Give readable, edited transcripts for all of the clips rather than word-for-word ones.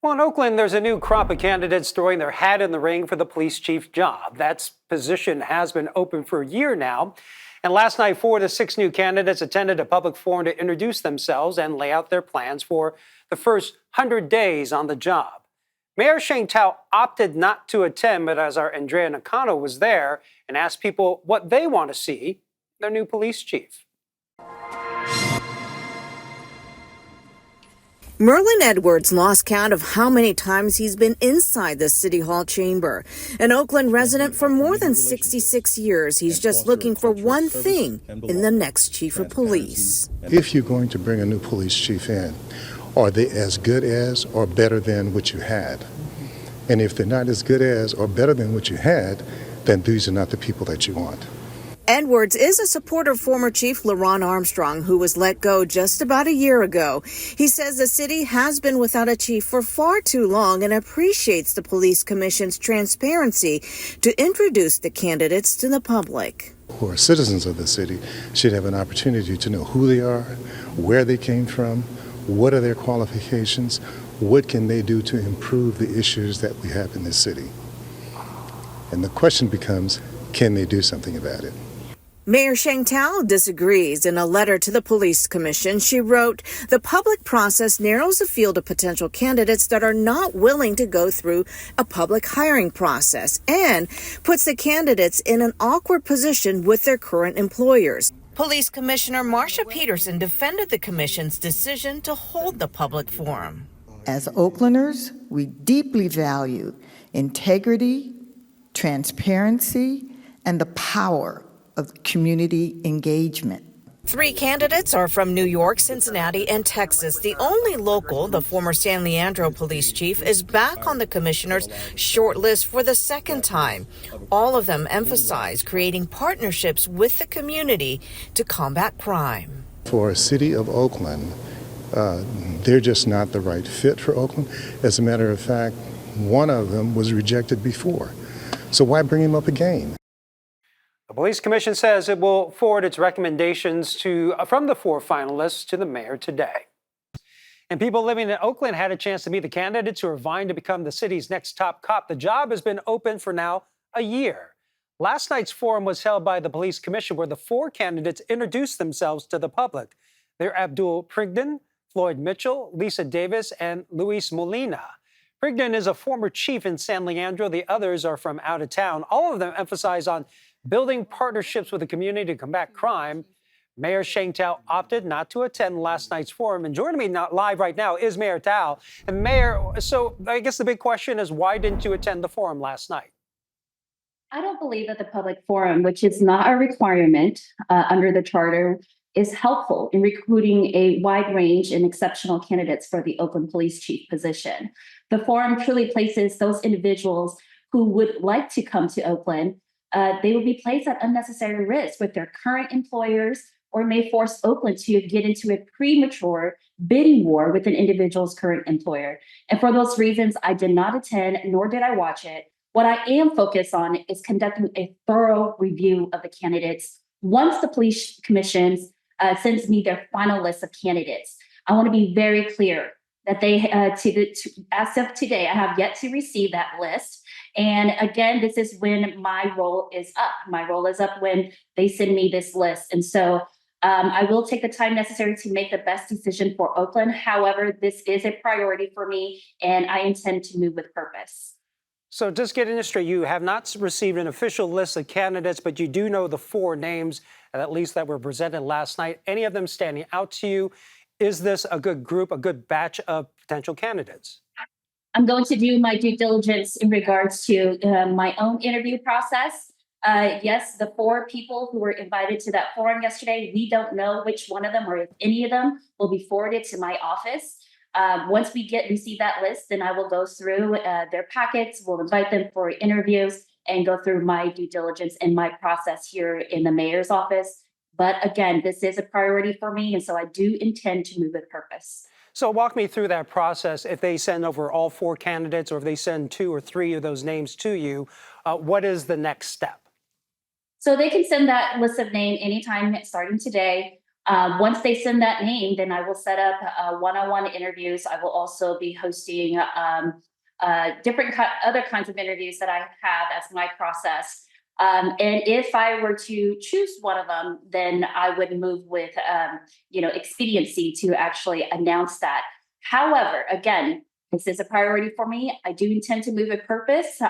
Well, in Oakland, there's a new crop of candidates throwing their hat in the ring for the police chief job. That position has been open for a year now. And last night, 4 of the 6 new candidates attended a public forum to introduce themselves and lay out their plans for the first 100 days on the job. Mayor Sheng Thao opted not to attend, but as our Andrea Nakano was there and asked people what they want to see, their new police chief. Merlin Edwards lost count of how many times he's been inside the City Hall chamber. An Oakland resident for more than 66 years, he's just looking for one thing in the next chief of police. If you're going to bring a new police chief in, are they as good as or better than what you had? And if they're not as good as or better than what you had, then these are not the people that you want. Edwards is a supporter of former Chief LaRon Armstrong, who was let go just about a year ago. He says the city has been without a chief for far too long and appreciates the Police Commission's transparency to introduce the candidates to the public. Who are citizens of the city should have an opportunity to know who they are, where they came from, what are their qualifications, what can they do to improve the issues that we have in this city. And the question becomes, can they do something about it? Mayor Sheng Thao disagrees. In a letter to the Police Commission, she wrote, "The public process narrows the field of potential candidates that are not willing to go through a public hiring process and puts the candidates in an awkward position with their current employers." Police Commissioner Marsha Peterson defended the commission's decision to hold the public forum. As Oaklanders, we deeply value integrity, transparency, and the power of community engagement. 3 candidates are from New York, Cincinnati, and Texas. The only local, the former San Leandro police chief, is back on the commissioner's short list for the second time. All of them emphasize creating partnerships with the community to combat crime. For a city of Oakland, they're just not the right fit for Oakland. As a matter of fact, one of them was rejected before. So why bring him up again? The Police Commission says it will forward its recommendations from the 4 finalists to the mayor today. And people living in Oakland had a chance to meet the candidates who are vying to become the city's next top cop. The job has been open for now a year. Last night's forum was held by the Police Commission where the 4 candidates introduced themselves to the public. They're Abdul Prigden, Floyd Mitchell, Lisa Davis, and Luis Molina. Prigden is a former chief in San Leandro. The others are from out of town. All of them emphasize on building partnerships with the community to combat crime. Mayor Sheng Thao opted not to attend last night's forum. And joining me live right now is Mayor Thao. And Mayor, so I guess the big question is, why didn't you attend the forum last night? I don't believe that the public forum, which is not a requirement under the charter, is helpful in recruiting a wide range and exceptional candidates for the Oakland Police Chief position. The forum truly places those individuals who would like to come to Oakland. They would be placed at unnecessary risk with their current employers or may force Oakland to get into a premature bidding war with an individual's current employer. And for those reasons, I did not attend, nor did I watch it. What I am focused on is conducting a thorough review of the candidates. Once the Police Commission sends me their final list of candidates, I want to be very clear that they, as of today, I have yet to receive that list. And again, this is when my role is up. My role is up when they send me this list. And so I will take the time necessary to make the best decision for Oakland. However, this is a priority for me, and I intend to move with purpose. So just getting this straight, you have not received an official list of candidates, but you do know the 4 names, at least that were presented last night. Any of them standing out to you? Is this a good group, a good batch of potential candidates? I'm going to do my due diligence in regards to my own interview process. Yes, the 4 people who were invited to that forum yesterday, we don't know which one of them or if any of them will be forwarded to my office. Once we receive that list, then I will go through their packets, we'll invite them for interviews and go through my due diligence and my process here in the mayor's office. But again, this is a priority for me, and so I do intend to move with purpose. So walk me through that process. If they send over all 4 candidates or if they send 2 or 3 of those names to you, what is the next step? So they can send that list of names anytime starting today. Once they send that name, then I will set up one-on-one interviews. I will also be hosting other kinds of interviews that I have as my process. And if I were to choose one of them, then I would move with, expediency to actually announce that. However, again, this is a priority for me. I do intend to move with purpose,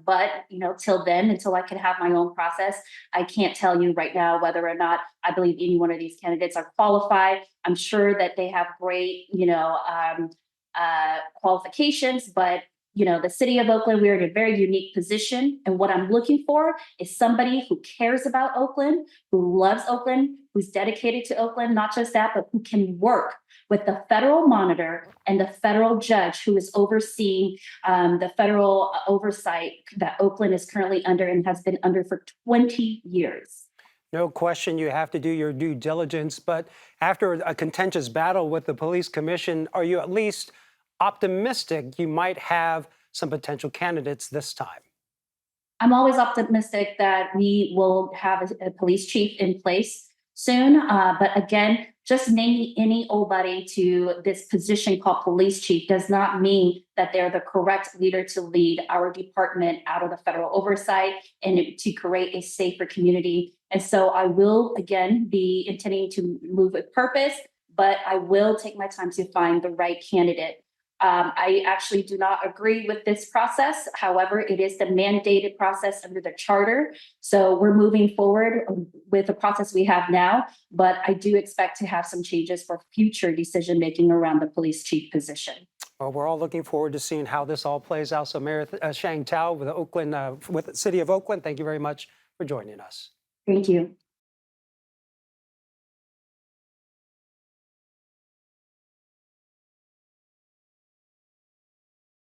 but till then, until I can have my own process, I can't tell you right now whether or not I believe any one of these candidates are qualified. I'm sure that they have great, qualifications, but the city of Oakland, we're in a very unique position. And what I'm looking for is somebody who cares about Oakland, who loves Oakland, who's dedicated to Oakland, not just that, but who can work with the federal monitor and the federal judge who is overseeing the federal oversight that Oakland is currently under and has been under for 20 years. No question you have to do your due diligence, but after a contentious battle with the police commission, are you at least optimistic you might have some potential candidates this time? I'm always optimistic that we will have a police chief in place soon. But again, just naming any old buddy to this position called police chief does not mean that they're the correct leader to lead our department out of the federal oversight and to create a safer community. And so I will, again, be intending to move with purpose, but I will take my time to find the right candidate. I actually do not agree with this process. However, it is the mandated process under the charter. So we're moving forward with the process we have now, but I do expect to have some changes for future decision-making around the police chief position. Well, we're all looking forward to seeing how this all plays out. So Mayor Sheng Thao with the City of Oakland, thank you very much for joining us. Thank you.